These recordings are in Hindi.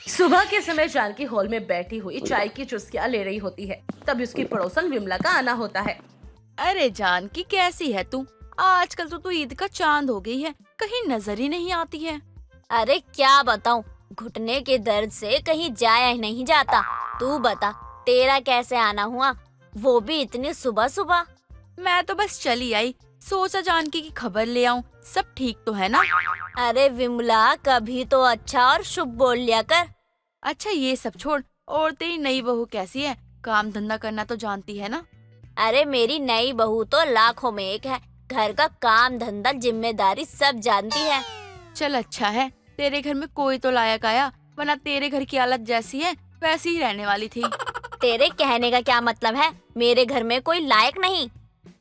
सुबह के समय जानकी हॉल में बैठी हुई चाय की चुस्कियां ले रही होती है। तभी उसकी पड़ोसन विमला का आना होता है। अरे जानकी, कैसी है तू? आजकल तो तू ईद का चांद हो गई है, कहीं नजर ही नहीं आती है। अरे क्या बताऊं, घुटने के दर्द से कहीं जाया ही नहीं जाता। तू बता, तेरा कैसे आना हुआ, वो भी इतनी सुबह सुबह? मैं तो बस चली आई, सोचा जानकी की खबर ले आऊं, सब ठीक तो है ना? अरे विमला, कभी तो अच्छा और शुभ बोल लिया कर। अच्छा ये सब छोड़, और तेरी नई बहू कैसी है? काम धंधा करना तो जानती है ना? अरे मेरी नई बहू तो लाखों में एक है, घर का काम धंधा जिम्मेदारी सब जानती है। चल अच्छा है, तेरे घर में कोई तो लायक आया, वरना तेरे घर की हालत जैसी है वैसी ही रहने वाली थी। तेरे कहने का क्या मतलब है? मेरे घर में कोई लायक नहीं।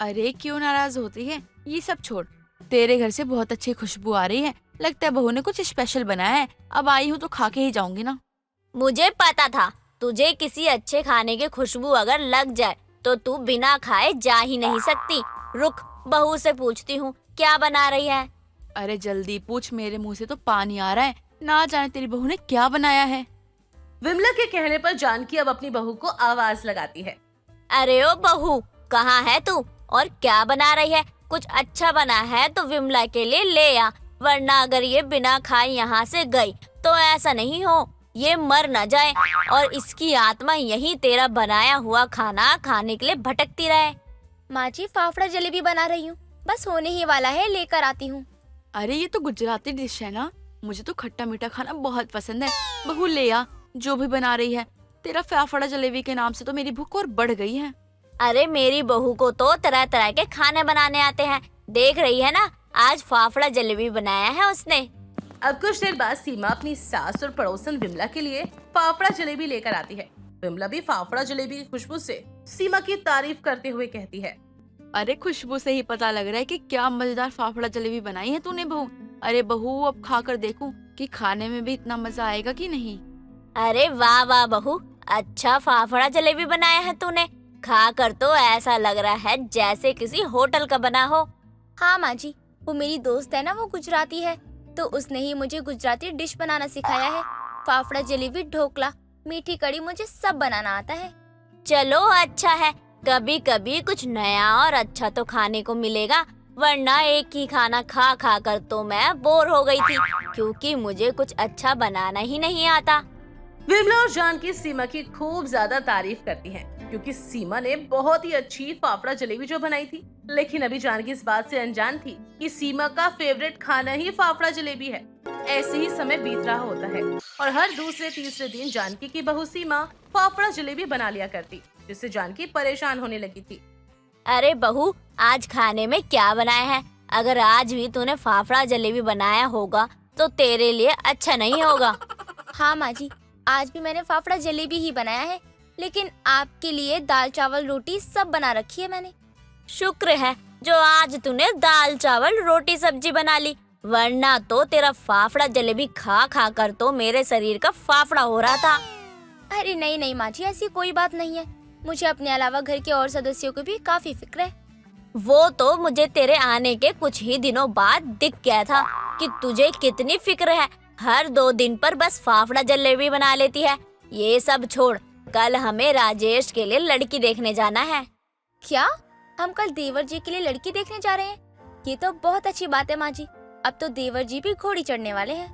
अरे क्यों नाराज होती है? ये सब छोड़, तेरे घर से बहुत अच्छी खुशबू आ रही है, लगता है बहू ने कुछ स्पेशल बनाया है। अब आई हूँ तो खा के ही जाऊंगी ना। मुझे पता था, तुझे किसी अच्छे खाने की खुशबू अगर लग जाए तो तू बिना खाए जा ही नहीं सकती। रुक, बहू से पूछती हूँ क्या बना रही है। अरे जल्दी पूछ, मेरे मुंह से तो पानी आ रहा है, ना जाने तेरी बहू ने क्या बनाया है। विमला के कहने पर जानकी अब अपनी बहू को आवाज लगाती है। अरे ओ बहू, कहाँ है तू और क्या बना रही है? कुछ अच्छा बना है तो विमला के लिए ले आ, वरना अगर ये बिना खाए यहाँ से गई तो ऐसा नहीं हो ये मर न जाए और इसकी आत्मा यही तेरा बनाया हुआ खाना खाने के लिए भटकती रहे। माँ जी, फाफड़ा जलेबी बना रही हूँ, बस होने ही वाला है, लेकर आती हूँ। अरे ये तो गुजराती डिश है ना, मुझे तो खट्टा मीठा खाना बहुत पसंद है। बहू ले आ जो भी बना रही है। तेरा फाफड़ा जलेबी के नाम से तो मेरी भूख और बढ़ गई है। अरे मेरी बहू को तो तरह तरह के खाने बनाने आते हैं, देख रही है ना, आज फाफड़ा जलेबी बनाया है उसने। अब कुछ देर बाद सीमा अपनी सास और पड़ोसन विमला के लिए फाफड़ा जलेबी लेकर आती है। विमला भी फाफड़ा जलेबी की खुशबू से सीमा की तारीफ करते हुए कहती है। अरे खुशबू से ही पता लग रहा है कि क्या मजेदार फाफड़ा जलेबी बनाई है तूने बहू। अरे बहू, अब खा कर देखूं कि खाने में भी इतना मजा आएगा कि नहीं। अरे वाह वाह बहू, अच्छा फाफड़ा जलेबी बनाया है तूने, खा कर तो ऐसा लग रहा है जैसे किसी होटल का बना हो। हाँ माँ जी, वो मेरी दोस्त है ना, वो गुजराती है, तो उसने ही मुझे गुजराती डिश बनाना सिखाया है। फाफड़ा जलेबी, ढोकला, मीठी कड़ी, मुझे सब बनाना आता है। चलो अच्छा है, कभी कभी कुछ नया और अच्छा तो खाने को मिलेगा, वरना एक ही खाना खा खा कर तो मैं बोर हो गई थी, क्योंकि मुझे कुछ अच्छा बनाना ही नहीं आता। विमला और जानकी सीमा की खूब ज्यादा तारीफ करती हैं, क्योंकि सीमा ने बहुत ही अच्छी फाफड़ा जलेबी जो बनाई थी। लेकिन अभी जानकी इस बात से अनजान थी कि सीमा का फेवरेट खाना ही फाफड़ा जलेबी है। ऐसे ही समय बीत रहा होता है और हर दूसरे तीसरे दिन जानकी की बहू सीमा फाफड़ा जलेबी बना लिया करती, जिससे जानकी परेशान होने लगी थी। अरे बहू, आज खाने में क्या बनाया है? अगर आज भी तूने फाफड़ा जलेबी बनाया होगा तो तेरे लिए अच्छा नहीं होगा। हाँ माँ जी, आज भी मैंने फाफड़ा जलेबी ही बनाया है, लेकिन आपके लिए दाल चावल रोटी सब बना रखी है मैंने। शुक्र है जो आज तूने दाल चावल रोटी सब्जी बना ली, वरना तो तेरा फाफड़ा जलेबी खा खा कर तो मेरे शरीर का फाफड़ा हो रहा था। अरे नहीं नहीं माँ जी, ऐसी कोई बात नहीं है, मुझे अपने अलावा घर के और सदस्यों की भी काफी फिक्र है। वो तो मुझे तेरे आने के कुछ ही दिनों बाद दिख गया था कि तुझे कितनी फिक्र है। हर 2 दिन पर बस फाफड़ा जलेबी बना लेती है। ये सब छोड़, कल हमें राजेश के लिए लड़की देखने जाना है। क्या? हम कल देवर जी के लिए लड़की देखने जा रहे हैं? ये तो बहुत अच्छी बात है माँ जी, अब तो देवर जी भी घोड़ी चढ़ने वाले हैं।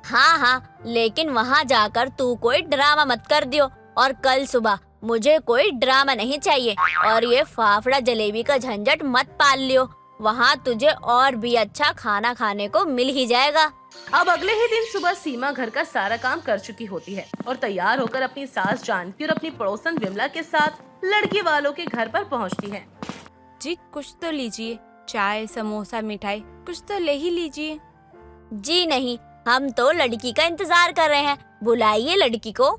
हाँ हाँ, लेकिन वहाँ जाकर तू कोई ड्रामा मत कर दियो, और कल सुबह मुझे कोई ड्रामा नहीं चाहिए, और ये फाफड़ा जलेबी का झंझट मत पाल लियो। वहाँ तुझे और भी अच्छा खाना खाने को मिल ही जाएगा। अब अगले ही दिन सुबह सीमा घर का सारा काम कर चुकी होती है और तैयार होकर अपनी सास जानकी और अपनी पड़ोसन विमला के साथ लड़की वालों के घर पर पहुंचती है। जी कुछ तो लीजिए, चाय समोसा मिठाई कुछ तो ले ही लीजिए। जी नहीं, हम तो लड़की का इंतजार कर रहे हैं, बुलाइए लड़की को।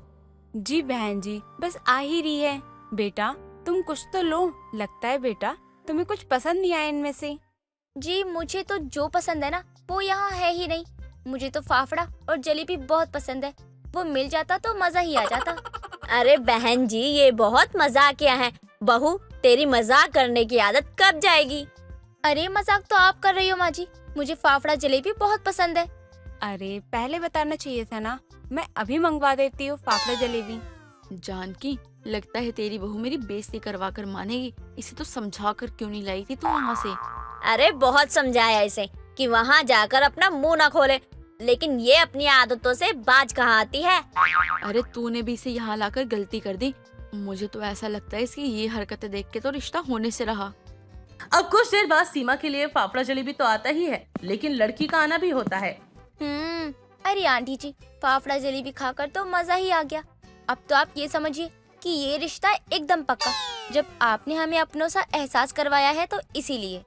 जी बहन जी, बस आ ही रही है। बेटा तुम कुछ तो लो, लगता है बेटा तुम्हें कुछ पसंद नहीं आया इनमें से। जी मुझे तो जो पसंद है ना वो यहाँ है ही नहीं, मुझे तो फाफड़ा और जलेबी बहुत पसंद है, वो मिल जाता तो मजा ही आ जाता। अरे बहन जी, ये बहुत मजाकिया है। बहू, तेरी मजाक करने की आदत कब जाएगी? अरे मजाक तो आप कर रही हो माँ जी, मुझे फाफड़ा जलेबी बहुत पसंद है। अरे पहले बताना चाहिए था ना, मैं अभी मंगवा देती हूँ फाफड़ा जलेबी। जानकी, लगता है तेरी बहू मेरी बेइज्जती करवा कर मानेगी। इसे तो समझा कर क्यों नहीं लाई थी तू वहाँ से? अरे बहुत समझाया इसे कि वहाँ जाकर अपना मुंह ना खोले, लेकिन ये अपनी आदतों से बाज कहाँ आती है। अरे तूने भी इसे यहाँ लाकर गलती कर दी। मुझे तो ऐसा लगता है इसकी ये हरकतें देख के तो रिश्ता होने से रहा। अब कुछ देर बाद सीमा के लिए फाफड़ा जलेबी तो आता ही है, लेकिन लड़की का आना भी होता है। अरे आंटी जी, फाफड़ा जलेबी खाकर तो मजा ही आ गया। अब तो आप ये समझिए कि ये रिश्ता एकदम पक्का, जब आपने हमें अपनों सा एहसास करवाया है तो इसीलिए।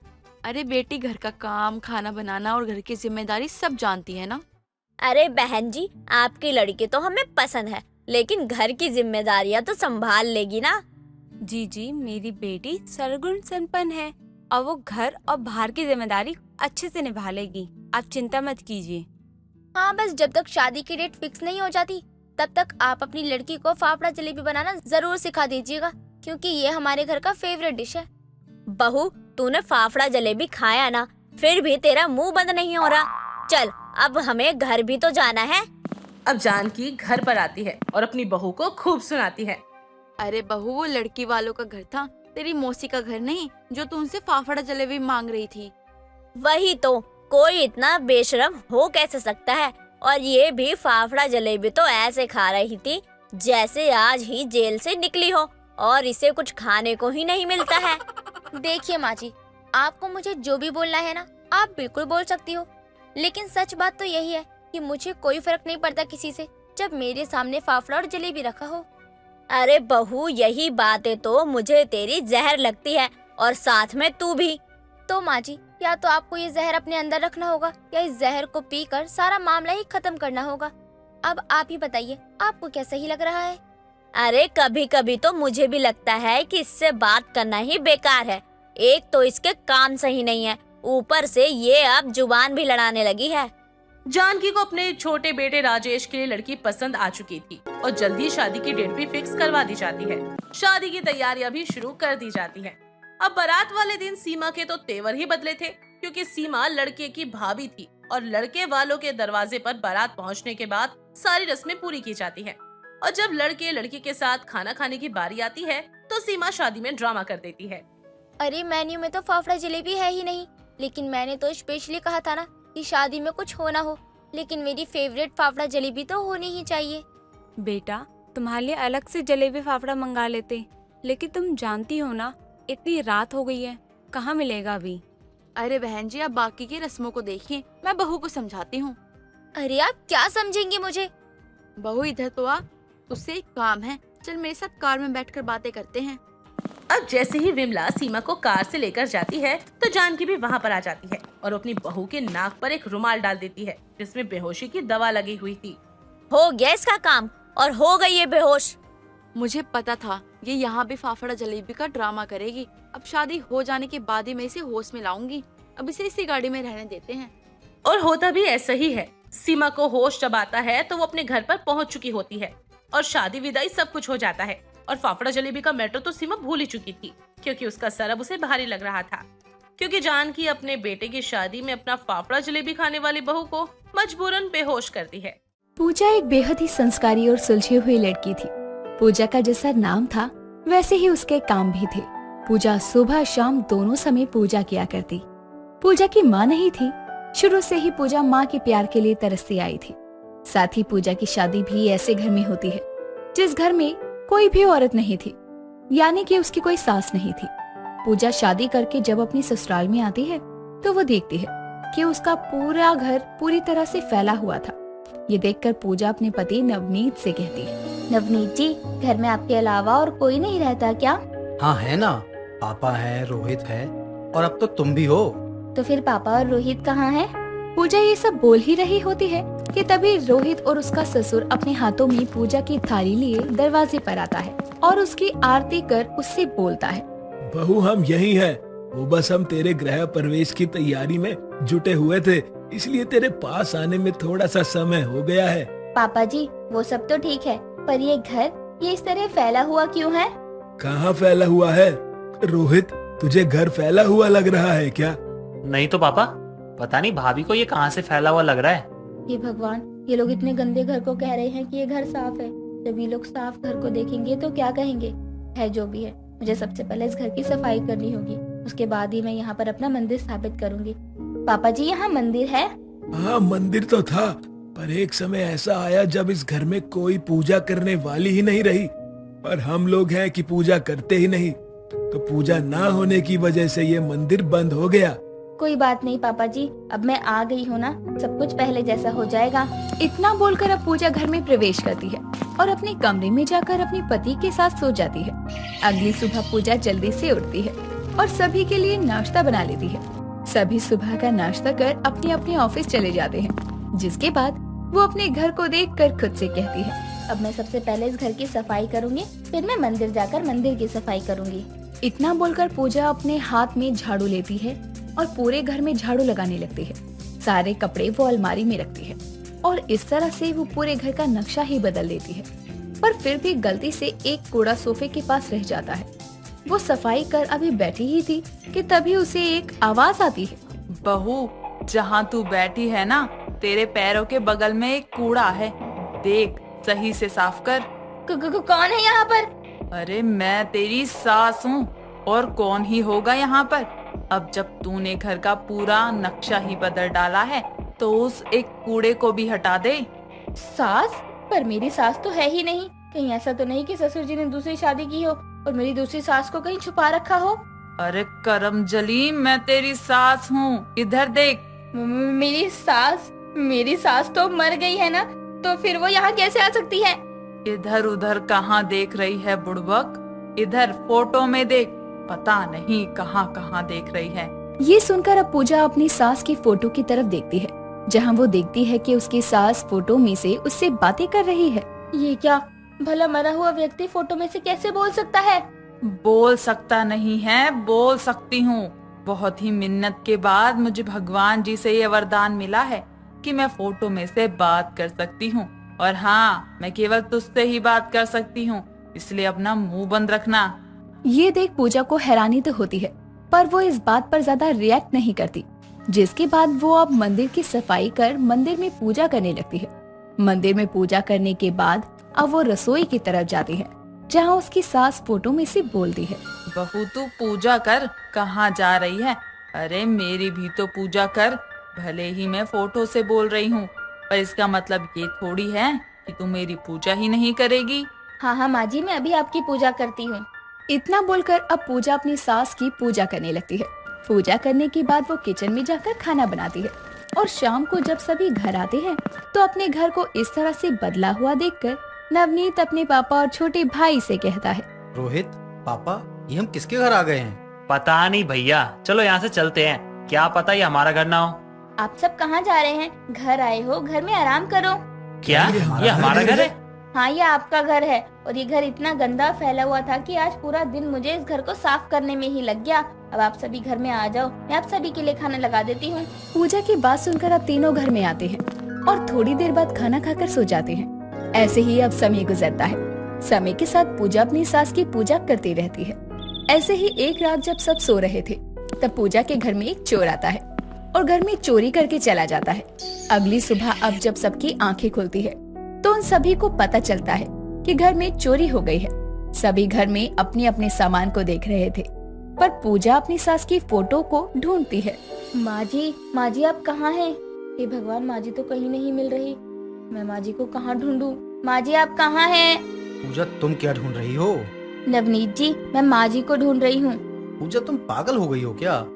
अरे बेटी, घर का काम, खाना बनाना और घर की जिम्मेदारी सब जानती है ना। अरे बहन जी, आपकी लड़की तो हमें पसंद है, लेकिन घर की जिम्मेदारियाँ तो संभाल लेगी ना। जी, मेरी बेटी सरगुण संपन्न है और वो घर और बाहर की जिम्मेदारी अच्छे से निभा लेगी, आप चिंता मत कीजिए। हाँ, बस जब तक शादी की डेट फिक्स नहीं हो जाती तब तक आप अपनी लड़की को फाफड़ा जलेबी बनाना जरूर सिखा दीजिएगा, क्योंकि ये हमारे घर का फेवरेट डिश है। बहू, तूने फाफड़ा जलेबी खाया ना, फिर भी तेरा मुंह बंद नहीं हो रहा। चल, अब हमें घर भी तो जाना है। अब जानकी घर पर आती है और अपनी बहू को खूब सुनाती है। अरे बहू, वो लड़की वालों का घर था, तेरी मौसी का घर नहीं, जो तू उनसे फाफड़ा जलेबी मांग रही थी। वही तो, कोई इतना बेशरम हो कैसे सकता है। और ये भी फाफड़ा जलेबी तो ऐसे खा रही थी जैसे आज ही जेल से निकली हो, और इसे कुछ खाने को ही नहीं मिलता है। देखिए माँ जी, आपको मुझे जो भी बोलना है ना, आप बिल्कुल बोल सकती हो, लेकिन सच बात तो यही है कि मुझे कोई फर्क नहीं पड़ता किसी से, जब मेरे सामने फाफड़ा और जलेबी रखा हो। अरे बहू, यही बातें तो मुझे तेरी जहर लगती है, और साथ में तू भी। तो माँ जी, या तो आपको ये जहर अपने अंदर रखना होगा या इस जहर को पीकर सारा मामला ही खत्म करना होगा। अब आप ही बताइए, आपको क्या सही लग रहा है? अरे कभी कभी तो मुझे भी लगता है कि इससे बात करना ही बेकार है। एक तो इसके काम सही नहीं है, ऊपर से ये अब जुबान भी लड़ाने लगी है। जानकी को अपने छोटे बेटे राजेश के लिए लड़की पसंद आ चुकी थी और जल्दी शादी की डेट भी फिक्स करवा दी जाती है। शादी की तैयारियां भी शुरू कर दी जाती है। अब बारात वाले दिन सीमा के तो तेवर ही बदले थे, क्योंकि सीमा लड़के की भाभी थी और लड़के वालों के दरवाजे पर बारात पहुंचने के बाद सारी रस्में पूरी की जाती है। और जब लड़के लड़की के साथ खाना खाने की बारी आती है तो सीमा शादी में ड्रामा कर देती है। अरे मेन्यू में तो फाफड़ा जलेबी है ही नहीं, लेकिन मैंने तो स्पेशली कहा था ना कि शादी में कुछ हो ना हो, लेकिन मेरी फेवरेट फाफड़ा जलेबी तो होनी ही चाहिए। बेटा, तुम्हारे लिए अलग से जलेबी फाफड़ा मंगा लेते, लेकिन तुम जानती हो ना इतनी रात हो गई है, कहाँ मिलेगा अभी। अरे बहन जी, आप बाकी की रस्मों को देखिए, मैं बहू को समझाती हूँ। अरे आप क्या समझेंगे मुझे? बहू इधर तो आ, तुझसे एक काम है, चल मेरे साथ कार में बैठकर बातें करते हैं। अब जैसे ही विमला सीमा को कार से लेकर जाती है तो जानकी भी वहाँ पर आ जाती है और अपनी बहू के नाक पर एक रुमाल डाल देती है जिसमें बेहोशी की दवा लगी हुई थी। हो गया इसका काम, और हो गई ये बेहोश। मुझे पता था ये यहाँ भी फाफड़ा जलेबी का ड्रामा करेगी। अब शादी हो जाने के बाद ही मैं इसे होश में लाऊंगी। अब इसे इसी गाड़ी में रहने देते हैं। और होता भी ऐसा ही है। सीमा को होश जब आता है तो वो अपने घर पर पहुंच चुकी होती है और शादी विदाई सब कुछ हो जाता है। और फाफड़ा जलेबी का मैटर तो सीमा भूल ही चुकी थी, क्योंकि उसका सर अब उसे भारी लग रहा था, क्योंकि जानकी अपने बेटे की शादी में अपना फाफड़ा जलेबी खाने वाली बहू को मजबूरन बेहोश करती है। पूजा एक बेहद ही संस्कारी और सुलझी हुई लड़की थी। पूजा का जैसा नाम था वैसे ही उसके काम भी थे। पूजा सुबह शाम दोनों समय पूजा किया करती। पूजा की माँ नहीं थी, शुरू से ही पूजा माँ के प्यार के लिए तरसती आई थी। साथ ही पूजा की शादी भी ऐसे घर में होती है जिस घर में कोई भी औरत नहीं थी, यानी कि उसकी कोई सास नहीं थी। पूजा शादी करके जब अपनी ससुराल में आती है तो वो देखती है कि उसका पूरा घर पूरी तरह से फैला हुआ था। ये देखकर पूजा अपने पति नवनीत से कहती है, नवनीत जी, घर में आपके अलावा और कोई नहीं रहता क्या? हाँ है ना, पापा है, रोहित है और अब तो तुम भी हो। तो फिर पापा और रोहित कहाँ हैं? पूजा ये सब बोल ही रही होती है कि तभी रोहित और उसका ससुर अपने हाथों में पूजा की थाली लिए दरवाजे पर आता है और उसकी आरती कर उससे बोलता है, बहू हम यही हैं। वो बस हम तेरे गृह प्रवेश की तैयारी में जुटे हुए थे, इसलिए तेरे पास आने में थोड़ा सा समय हो गया है। पापा जी, वो सब तो ठीक है, पर ये घर ये इस तरह फैला हुआ क्यों है? कहाँ फैला हुआ है? रोहित, तुझे घर फैला हुआ लग रहा है क्या? नहीं तो पापा, पता नहीं भाभी को ये कहाँ से फैला हुआ लग रहा है। हे भगवान, ये लोग इतने गंदे घर को कह रहे हैं कि ये घर साफ है। जब ये लोग साफ घर को देखेंगे तो क्या कहेंगे? है जो भी है, मुझे सबसे पहले इस घर की सफाई करनी होगी। उसके बाद ही मैं यहाँ पर अपना मंदिर स्थापित करूंगी। पापा जी, यहाँ मंदिर है? हाँ, मंदिर तो था, पर एक समय ऐसा आया जब इस घर में कोई पूजा करने वाली ही नहीं रही। पर हम लोग हैं कि पूजा करते ही नहीं, तो पूजा ना होने की वजह से ये मंदिर बंद हो गया। कोई बात नहीं पापा जी, अब मैं आ गई हूँ ना, सब कुछ पहले जैसा हो जाएगा। इतना बोलकर अब पूजा घर में प्रवेश करती है और अपने कमरे में जाकर अपने पति के साथ सो जाती है। अगली सुबह पूजा जल्दी से उठती है और सभी के लिए नाश्ता बना लेती है। सभी सुबह का नाश्ता कर अपने अपने ऑफिस चले जाते हैं, जिसके बाद वो अपने घर को देखकर खुद से कहती है, अब मैं सबसे पहले इस घर की सफाई करूंगी, फिर मैं मंदिर जाकर मंदिर की सफाई करूंगी। इतना बोलकर पूजा अपने हाथ में झाड़ू लेती है और पूरे घर में झाड़ू लगाने लगती है। सारे कपड़े वो अलमारी में रखती है और इस तरह से वो पूरे घर का नक्शा ही बदल देती है। पर फिर भी गलती से एक कूड़ा सोफे के पास रह जाता है। वो सफाई कर अभी बैठी ही थी कि तभी उसे एक आवाज आती है, बहू, जहाँ तू बैठी है ना, तेरे पैरों के बगल में एक कूड़ा है, देख सही से साफ कर। कौन है यहाँ पर? अरे मैं तेरी सास हूँ, और कौन ही होगा यहाँ पर। अब जब तूने घर का पूरा नक्शा ही बदल डाला है तो उस एक कूड़े को भी हटा दे। सास? पर मेरी सास तो है ही नहीं। कहीं ऐसा तो नहीं कि ससुर जी ने दूसरी शादी की हो और मेरी दूसरी सास को कहीं छुपा रखा हो? अरे करम जली, मैं तेरी सास हूँ, इधर देख। मेरी सास तो मर गई है ना, तो फिर वो यहाँ कैसे आ सकती है? इधर उधर कहाँ देख रही है बुड़बक, इधर फोटो में देख, पता नहीं कहाँ कहाँ देख रही है। ये सुनकर अब पूजा अपनी सास की फोटो की तरफ देखती है, जहाँ वो देखती है कि उसकी सास फोटो में से उससे बातें कर रही है। ये क्या, भला मरा हुआ व्यक्ति फोटो में से कैसे बोल सकता है? बोल सकता नहीं है, बोल सकती हूँ। बहुत ही मिन्नत के बाद मुझे भगवान जी से ये वरदान मिला है कि मैं फोटो में से बात कर सकती हूँ, और हाँ, मैं केवल तुझसे ही बात कर सकती हूँ, इसलिए अपना मुंह बंद रखना। ये देख पूजा को हैरानी तो होती है, पर वो इस बात पर ज्यादा रिएक्ट नहीं करती। जिसके बाद वो अब मंदिर की सफाई कर मंदिर में पूजा करने लगती है। मंदिर में पूजा करने के बाद अब वो रसोई की तरफ जाती है, जहाँ उसकी सास फोटो में से बोलती है, बहू तू पूजा कर, कहाँ जा रही है? अरे मेरी भी तो पूजा कर, भले ही मैं फोटो से बोल रही हूँ, पर इसका मतलब ये थोड़ी है कि तू मेरी पूजा ही नहीं करेगी। हाँ माँ जी, मैं अभी आपकी पूजा करती हूँ। इतना बोलकर अब पूजा अपनी सास की पूजा करने लगती है। पूजा करने के बाद वो किचन में जाकर खाना बनाती है, और शाम को जब सभी घर आते हैं तो अपने घर को इस तरह से बदला हुआ देखकर नवनीत अपने पापा और छोटे भाई से कहता है, रोहित, पापा, ये हम किसके घर आ गए हैं? पता नहीं भैया, चलो यहाँ से चलते हैं, क्या पता ये हमारा घर ना हो। आप सब कहाँ जा रहे हैं? घर आए हो, घर में आराम करो। क्या ये हमारा घर है? हाँ, ये आपका घर है, और ये घर इतना गंदा फैला हुआ था कि आज पूरा दिन मुझे इस घर को साफ करने में ही लग गया। अब आप सभी घर में आ जाओ, मैं आप सभी के लिए खाना लगा देती हूँ। पूजा की बात सुनकर अब तीनों घर में आते हैं और थोड़ी देर बाद खाना खाकर सो जाते हैं। ऐसे ही अब समय गुजरता है। समय के साथ पूजा अपनी सास की पूजा करती रहती है। ऐसे ही एक रात जब सब सो रहे थे, तब पूजा के घर में एक चोर आता है और घर में चोरी करके चला जाता है। अगली सुबह अब जब सबकी आंखें खुलती है तो उन सभी को पता चलता है कि घर में चोरी हो गई है। सभी घर में अपने अपने सामान को देख रहे थे, पर पूजा अपनी सास की फोटो को ढूंढती है। माँ जी आप कहाँ हैं? हे भगवान, माँ जी तो कहीं नहीं मिल रही। मैं माँ जी को कहाँ ढूंढूं? माँ जी आप कहाँ हैं? पूजा, तुम क्या ढूंढ रही हो? नवनीत जी, मैं माँ जी को ढूंढ रही हूँ। पूजा, तुम पागल हो गई हो क्या?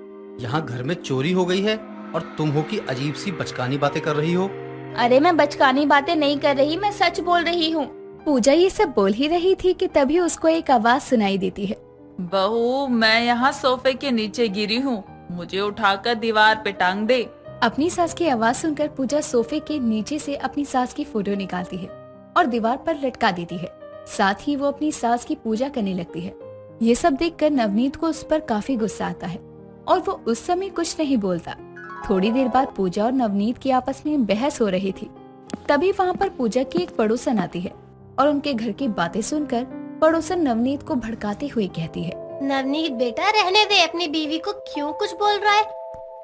यहाँ घर में चोरी हो गई है और तुम हो कि अजीब सी बचकानी बातें कर रही हो। अरे मैं बचकानी बातें नहीं कर रही, मैं सच बोल रही हूँ। पूजा ये सब बोल ही रही थी कि तभी उसको एक आवाज सुनाई देती है, बहू, मैं यहाँ सोफे के नीचे गिरी हूँ, मुझे उठाकर दीवार पे टांग दे। अपनी सास की आवाज सुनकर पूजा सोफे के नीचे से अपनी सास की फोटो निकालती है और दीवार पर लटका देती है। साथ ही वो अपनी सास की पूजा करने लगती है। ये सब देखकर नवनीत को उस पर काफी गुस्सा आता है और वो उस समय कुछ नहीं बोलता। थोड़ी देर बाद पूजा और नवनीत की आपस में बहस हो रही थी। तभी वहाँ पर पूजा की एक पड़ोसन आती है और उनके घर की बातें सुनकर पड़ोसन नवनीत को भड़काती हुई कहती है, नवनीत बेटा, रहने दे, अपनी बीवी को क्यों कुछ बोल रहा है?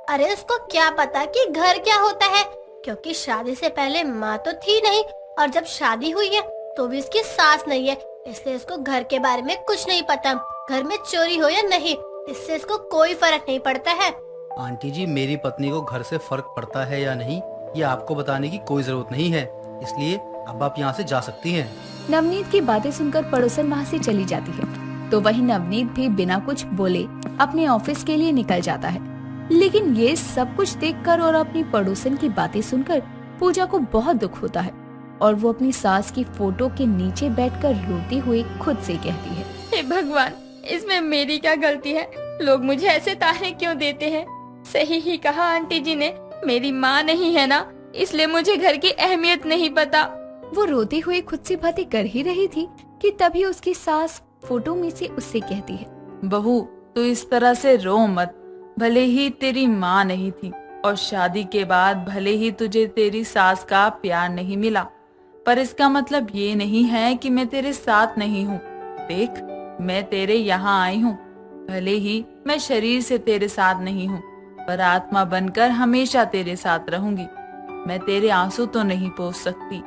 अरे उसको क्या पता कि घर क्या होता है? क्योंकि शादी से पहले माँ तो थी नहीं, और जब शादी हुई है तो भी इसकी सास नहीं है, इसलिए इसको घर के बारे में कुछ नहीं पता। घर में चोरी हो या नहीं, इससे इसको कोई फर्क नहीं पड़ता है। आंटी जी, मेरी पत्नी को घर से फर्क पड़ता है या नहीं ये आपको बताने की कोई जरूरत नहीं है, इसलिए अब आप यहाँ से जा सकती हैं। नवनीत की बातें सुनकर पड़ोसन वहाँ से चली जाती है। तो वहीं नवनीत भी बिना कुछ बोले अपने ऑफिस के लिए निकल जाता है। लेकिन ये सब कुछ देखकर और अपनी पड़ोसन की बातें सुनकर पूजा को बहुत दुख होता है और वो अपनी सास की फोटो के नीचे बैठकर रोती हुई खुद से कहती है, हे भगवान, इसमें मेरी क्या गलती है? लोग मुझे ऐसे ताने क्यों देते हैं? सही ही कहा आंटी जी ने, मेरी माँ नहीं है ना, इसलिए मुझे घर की अहमियत नहीं पता। वो रोते हुए खुद से बातें कर ही रही थी कि तभी उसकी सास फोटो में से उससे कहती है, बहू तू इस तरह से रो मत। भले ही तेरी माँ नहीं थी और शादी के बाद भले ही तुझे तेरी सास का प्यार नहीं मिला, पर इसका मतलब ये नहीं है कि मैं तेरे साथ नहीं हूँ। देख, मैं तेरे यहाँ आई हूँ। भले ही मैं शरीर से तेरे साथ नहीं हूँ, पर आत्मा बनकर हमेशा तेरे साथ रहूंगी। मैं तेरे आंसू तो नहीं पोंछ सकती,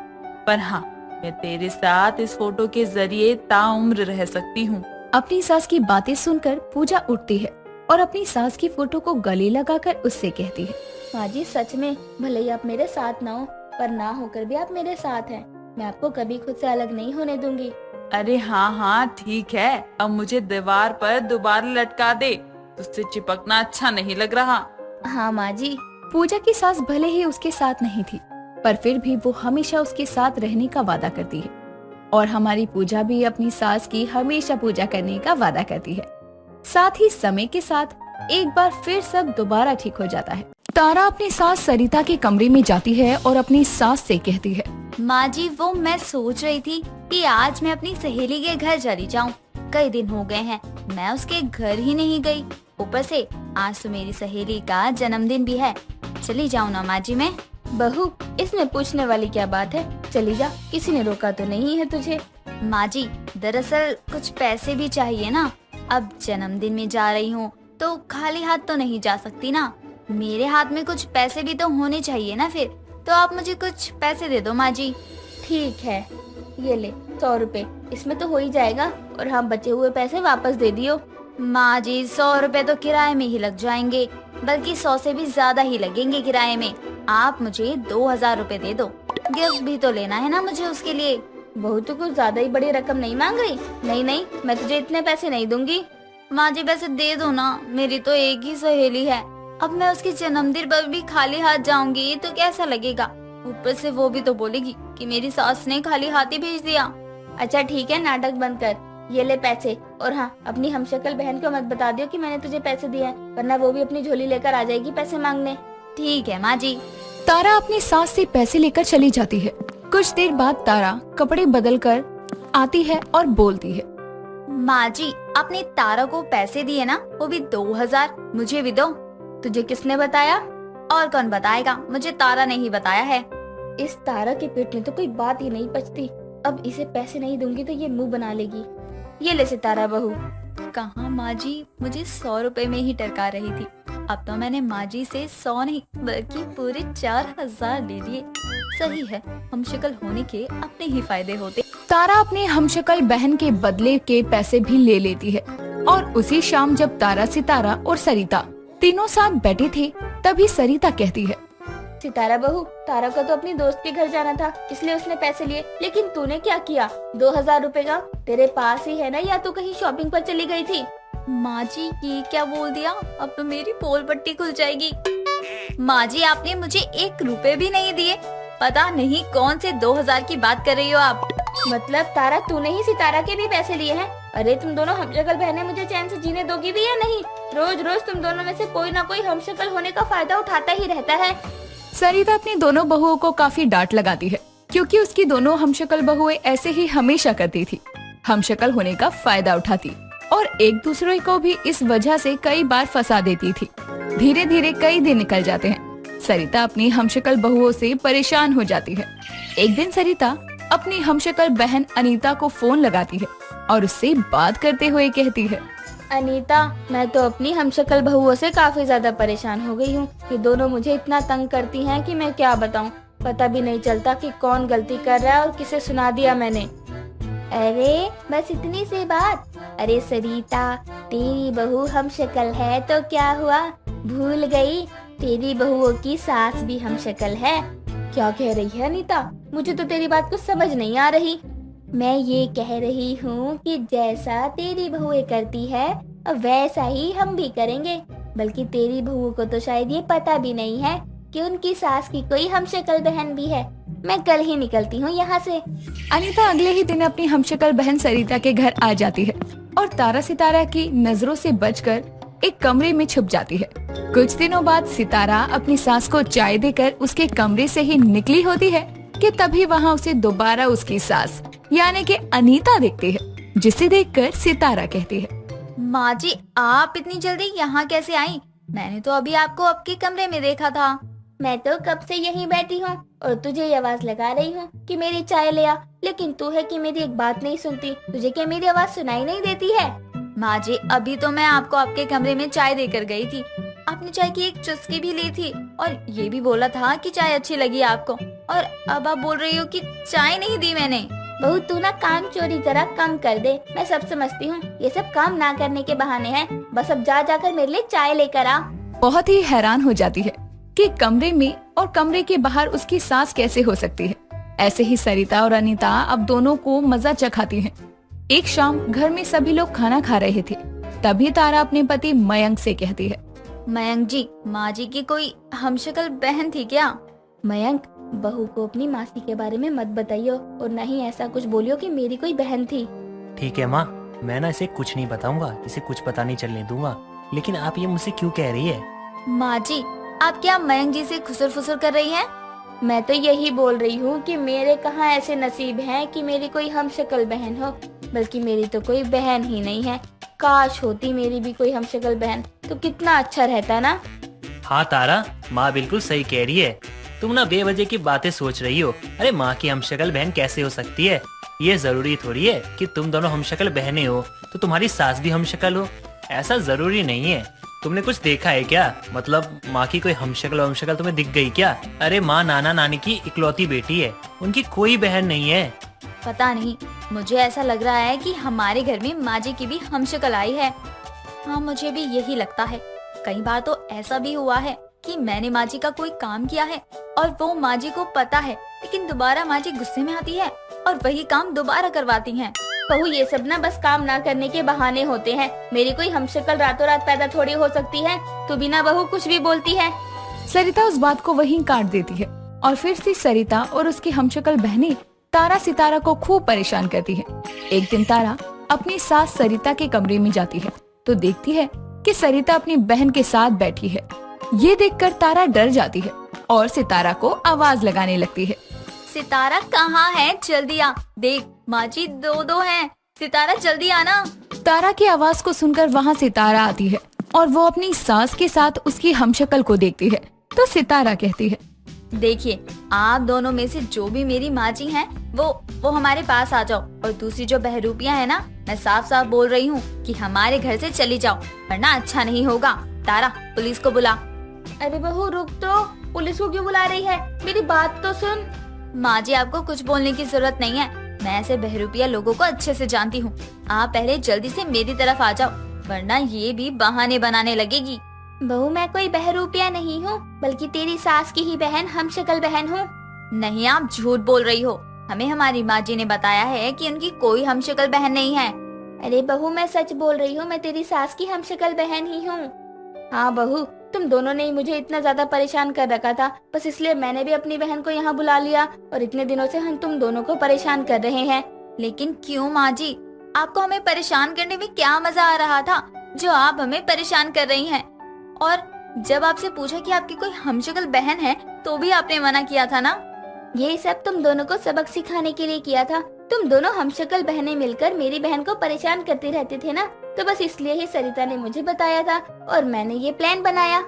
पर हाँ, मैं तेरे साथ इस फोटो के जरिए ताउम्र रह सकती हूँ। अपनी सास की बातें सुनकर पूजा उठती है और अपनी सास की फोटो को गले लगाकर उससे कहती है, माँ जी, सच में भले ही आप मेरे साथ ना हो, पर ना होकर भी आप मेरे साथ हैं। मैं आपको कभी खुद से अलग नहीं होने दूंगी। अरे हाँ हाँ ठीक है, अब मुझे दीवार पर दोबारा लटका दे, तुझसे चिपकना अच्छा नहीं लग रहा। हाँ माँ जी। पूजा की सास भले ही उसके साथ नहीं थी, पर फिर भी वो हमेशा उसके साथ रहने का वादा करती है और हमारी पूजा भी अपनी सास की हमेशा पूजा करने का वादा करती है। साथ ही समय के साथ एक बार फिर सब दोबारा ठीक हो जाता है। तारा अपनी सास सरिता के कमरे में जाती है और अपनी सास से कहती है, माँ जी, वो मैं सोच रही थी कि आज मैं अपनी सहेली के घर चली जाऊँ। कई दिन हो गए हैं मैं उसके घर ही नहीं गई। ऊपर से आज तो मेरी सहेली का जन्मदिन भी है। चली जाऊँ ना माँ जी मैं? बहू, इसमें पूछने वाली क्या बात है? चली जा, किसी ने रोका तो नहीं है तुझे। माँ जी, दरअसल कुछ पैसे भी चाहिए ना। अब जन्मदिन में जा रही हूँ तो खाली हाथ तो नहीं जा सकती ना। मेरे हाथ में कुछ पैसे भी तो होने चाहिए ना। फिर तो आप मुझे कुछ पैसे दे दो माँ जी। ठीक है, ये ले 100 रुपए, इसमें तो हो ही जाएगा, और हम बचे हुए पैसे वापस दे दियो। माँ जी, 100 रुपए तो किराए में ही लग जाएंगे, बल्कि 100 से भी ज्यादा ही लगेंगे किराए में। आप मुझे 2000 रुपए दे दो। गिफ्ट भी तो लेना है ना मुझे उसके लिए। बहू, तो कुछ ज्यादा ही बड़ी रकम नहीं मांग रही? नहीं नहीं, मैं तुझे इतने पैसे नहीं दूंगी। माँ जी वैसे दे दो ना, मेरी तो एक ही सहेली है। अब मैं उसके जन्मदिन पर भी खाली हाथ जाऊंगी तो कैसा लगेगा? ऊपर से वो भी तो बोलेगी कि मेरी सास ने खाली हाथ ही भेज दिया। अच्छा ठीक है, नाटक बंद कर, ये ले पैसे। और हाँ, अपनी हमशक्ल बहन को मत बता दियो कि मैंने तुझे पैसे दिए हैं, वरना वो भी अपनी झोली लेकर आ जाएगी पैसे मांगने। ठीक है माँ जी। तारा अपनी सास से पैसे लेकर चली जाती है। कुछ देर बाद तारा कपड़े बदल कर आती है और बोलती है, माँ जी, आपने तारा को पैसे दिए ना, वो भी 2000, मुझे भी दो। तुझे किसने बताया? और कौन बताएगा, मुझे तारा ने ही बताया है। इस तारा के पेट में तो कोई बात ही नहीं पचती। अब इसे पैसे नहीं दूंगी तो ये मुंह बना लेगी। ये ले सितारा बहू। कहाँ माँ जी, मुझे 100 रुपए में ही टरका रही थी। अब तो मैंने माँ जी से 100 नहीं बल्कि पूरे 4000 ले लिए। सही है, हम शक्ल होने के अपने ही फायदे होते। तारा अपने हमशक्ल बहन के बदले के पैसे भी ले लेती है और उसी शाम जब तारा, सितारा और सरिता तीनों साथ बैठे थे, तभी सरिता कहती है, सितारा बहू, तारा को तो अपनी दोस्त के घर जाना था, इसलिए उसने पैसे लिए, लेकिन तूने क्या किया? 2000 रुपए का तेरे पास ही है ना, या तू कहीं शॉपिंग पर चली गई थी? माँ जी ये क्या बोल दिया? अब तो मेरी पोल पट्टी खुल जाएगी। माँ जी, आपने मुझे 1 रुपए भी नहीं दिए। पता नहीं कौन से 2000 की बात कर रही हो आप। मतलब तारा, तूने ही सितारा के भी पैसे लिए हैं? अरे तुम दोनों हमशक्ल बहनें मुझे चैन से जीने दोगी भी या नहीं? रोज रोज तुम दोनों में से कोई ना कोई हमशक्ल होने का फायदा उठाता ही रहता है। सरिता अपनी दोनों बहुओं को काफी डांट लगाती है, क्योंकि उसकी दोनों हमशक्ल बहुएं ऐसे ही हमेशा करती थी, हमशक्ल होने का फायदा उठाती और एक दूसरे को भी इस वजह से कई बार फंसा देती थी। धीरे धीरे कई दिन निकल जाते हैं। सरिता अपनी हमशक्ल बहुओं से परेशान हो जाती है। एक दिन सरिता अपनी हमशक्ल बहन अनीता को फोन लगाती है और उससे बात करते हुए कहती है, अनीता, मैं तो अपनी हमशक्ल बहुओं से काफी ज्यादा परेशान हो गई हूँ। ये दोनों मुझे इतना तंग करती हैं कि मैं क्या बताऊँ। पता भी नहीं चलता कि कौन गलती कर रहा है और किसे सुना दिया मैंने। अरे बस इतनी सी बात। अरे सरिता, तेरी बहू हमशक्ल है तो क्या हुआ, भूल गई? तेरी बहुओं की सास भी हमशक्ल है। क्या कह रही है अनीता? मुझे तो तेरी बात कुछ समझ नहीं आ रही। मैं ये कह रही हूँ कि जैसा तेरी बहुएं करती है वैसा ही हम भी करेंगे। बल्कि तेरी बहुओं को तो शायद ये पता भी नहीं है कि उनकी सास की कोई हमशक्ल बहन भी है। मैं कल ही निकलती हूँ यहाँ से। अनीता अगले ही दिन अपनी हमशक्ल बहन सरिता के घर आ जाती है और तारा सितारा की नजरों से बचकर एक कमरे में छुप जाती है। कुछ दिनों बाद सितारा अपनी सास को चाय देकर उसके कमरे से ही निकली होती है कि तभी वहाँ उसे दोबारा उसकी सास यानी कि अनीता देखती है, जिसे देखकर सितारा कहती है, माँ जी, आप इतनी जल्दी यहाँ कैसे आई? मैंने तो अभी आपको आपके कमरे में देखा था। मैं तो कब से यहीं बैठी हूँ और तुझे ये आवाज लगा रही हूँ कि मेरी चाय ले आ, लेकिन तू है कि मेरी एक बात नहीं सुनती। तुझे क्या मेरी आवाज सुनाई नहीं देती है? माँ जी, अभी तो मैं आपको आपके कमरे में चाय देकर गई थी। आपने चाय की एक चुस्की भी ली थी और ये भी बोला था कि चाय अच्छी लगी आपको, और अब आप बोल रही हो कि चाय नहीं दी मैंने। बहू, तू ना काम चोरी जरा कम कर दे। मैं सब समझती हूँ, ये सब काम ना करने के बहाने हैं। बस अब जा जाकर मेरे लिए चाय लेकर आ। बहुत ही हैरान हो जाती है कि कमरे में और कमरे के बाहर उसकी सास कैसे हो सकती है। ऐसे ही सरिता और अनीता अब दोनों को मजा चखाती हैं। एक शाम घर में सभी लोग खाना खा रहे थे, तभी तारा अपने पति मयंक से कहती है, मयंक जी, माँ जी की कोई हमशक्ल बहन थी क्या? मयंक, बहू को अपनी मासी के बारे में मत बताइयो और न ही ऐसा कुछ बोलियो कि मेरी कोई बहन थी। ठीक है माँ, मैं ना इसे कुछ नहीं बताऊंगा, इसे कुछ पता नहीं चलने दूंगा। लेकिन आप ये मुझसे क्यों कह रही है? माँ जी, आप क्या मयंक जी से खुसर फुसर कर रही हैं? मैं तो यही बोल रही हूँ कि मेरे कहाँ ऐसे नसीब हैं कि मेरी कोई हमशक्ल बहन हो, बल्कि मेरी तो कोई बहन ही नहीं है। काश होती मेरी भी कोई हमशक्ल बहन, तो कितना अच्छा रहता ना। हाँ तारा, माँ बिल्कुल सही कह रही है। तुम ना बेवजह की बातें सोच रही हो। अरे माँ की हमशक्ल बहन कैसे हो सकती है? ये जरूरी थोड़ी है कि तुम दोनों हमशक्ल बहनें हो तो तुम्हारी सास भी हमशक्ल हो। ऐसा जरूरी नहीं है। तुमने कुछ देखा है क्या? मतलब माँ की कोई हमशक्ल तुम्हें दिख गई क्या? अरे माँ नाना नानी की इकलौती बेटी है, उनकी कोई बहन नहीं है। पता नहीं, मुझे ऐसा लग रहा है कि हमारे घर में माँ जी की भी हमशक्ल आई है। हाँ, मुझे भी यही लगता है। कई बार तो ऐसा भी हुआ है कि मैंने माँ जी का कोई काम किया है और वो माँ जी को पता है, लेकिन दोबारा माँ जी गुस्से में आती है और वही काम दोबारा करवाती हैं। बहू, ये सब ना बस काम ना करने के बहाने होते हैं। मेरी कोई हमशक्ल रातों रात पैदा थोड़ी हो सकती है। तू बिना बहू कुछ भी बोलती है। सरिता उस बात को वहीं काट देती है और फिर से सरिता और उसकी हमशक्ल बहनें तारा सितारा को खूब परेशान करती है। एक दिन तारा अपनी सास सरिता के कमरे में जाती है तो देखती है कि सरिता अपनी बहन के साथ बैठी है। ये देखकर तारा डर जाती है और सितारा को आवाज लगाने लगती है, सितारा कहाँ है? जल्दी आ, देख माँ जी दो हैं। सितारा जल्दी आना। तारा की आवाज को सुनकर वहाँ सितारा आती है और वो अपनी सास के साथ उसकी हमशक्ल को देखती है तो सितारा कहती है, देखिए, आप दोनों में से जो भी मेरी माँ जी हैं, वो हमारे पास आ जाओ। और दूसरी जो बहरूपियाँ है ना, मैं साफ साफ बोल रही हूँ कि हमारे घर से चली जाओ, वरना अच्छा नहीं होगा। तारा, पुलिस को बुला। अरे बहू रुक तो, पुलिस को क्यों बुला रही है? मेरी बात तो सुन। माँ जी, आपको कुछ बोलने की जरूरत नहीं है। मैं ऐसे बहरूपिया लोगों को अच्छे से जानती हूँ। आप पहले जल्दी से मेरी तरफ आ जाओ, वरना ये भी बहाने बनाने लगेगी। बहू, मैं कोई बहरूपिया नहीं हूँ, बल्कि तेरी सास की ही बहन, हमशक्ल बहन हूँ। नहीं, आप झूठ बोल रही हो। हमें हमारी माँ जी ने बताया है कि उनकी कोई हमशक्ल बहन नहीं है। अरे बहू, मैं सच बोल रही हूँ, मैं तेरी सास की हमशक्ल बहन ही हूँ। हाँ बहू, तुम दोनों ने ही मुझे इतना ज्यादा परेशान कर रखा था, बस इसलिए मैंने भी अपनी बहन को यहाँ बुला लिया और इतने दिनों से हम तुम दोनों को परेशान कर रहे हैं। लेकिन क्यों माँ जी? आपको हमें परेशान करने में क्या मजा आ रहा था जो आप हमें परेशान कर रही हैं? और जब आपसे पूछा कि आपकी कोई हमशक्ल बहन है तो भी आपने मना किया था ना। ये सब तुम दोनों को सबक सिखाने के लिए किया था। तुम दोनों हमशक्ल बहनें मिलकर मेरी बहन को परेशान करते रहते थे ना, तो बस इसलिए ही सरिता ने मुझे बताया था और मैंने ये प्लान बनाया।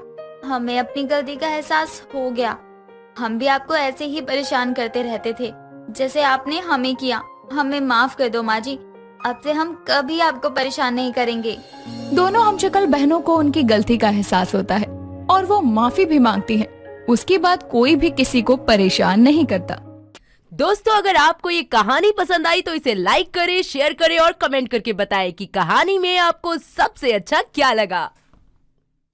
हमें अपनी गलती का एहसास हो गया। हम भी आपको ऐसे ही परेशान करते रहते थे जैसे आपने हमें किया। हमें माफ कर दो माँ जी, अब से हम कभी आपको परेशान नहीं करेंगे। दोनों हमशक्ल बहनों को उनकी गलती का एहसास होता है और वो माफी भी मांगती हैं। उसके बाद कोई भी किसी को परेशान नहीं करता। दोस्तों, अगर आपको ये कहानी पसंद आई तो इसे लाइक करें, शेयर करें और कमेंट करके बताएं कि कहानी में आपको सबसे अच्छा क्या लगा।